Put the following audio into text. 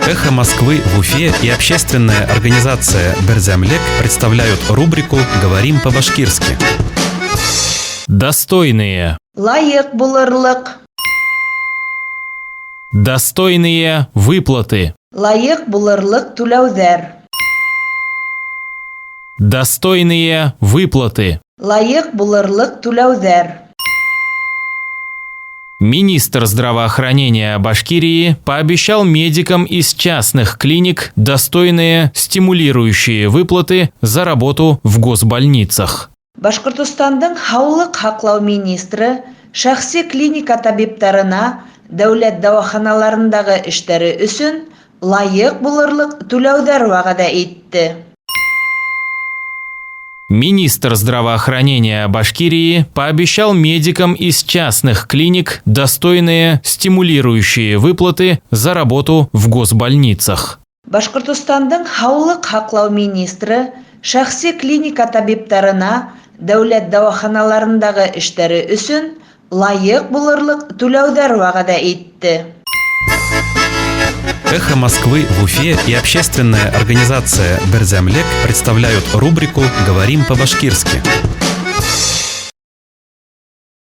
«Эхо Москвы» в Уфе и общественная организация «Берзямлек» представляют рубрику «Говорим по-башкирски». Достойные. Лайык булырлык. Достойные выплаты. Лайык булырлык түләүҙәр. Достойные выплаты. Лайык булырлык түләүҙәр. Министр здравоохранения Башкирии пообещал медикам из частных клиник достойные стимулирующие выплаты за работу в госбольницах. Башкортостандың һаулык һаҡлау министры шәхси клиника табиптарына дәүләт дауаханаларындағы эштәре өсөн лайык булырлык түләүҙәр вәғәҙә итте. Министр здравоохранения Башкирии пообещал медикам из частных клиник достойные стимулирующие выплаты за работу в госбольницах. Башкортостандың һаулык һаҡлау министры шәхси клиника табиптарына дәүләт дауаханаларындағы эштәре өсөн лайык булырлык түләүҙәр вәғәҙә итте. «Эхо Москвы» в Уфе и общественная организация «Берзямлек» представляют рубрику «Говорим по-башкирски».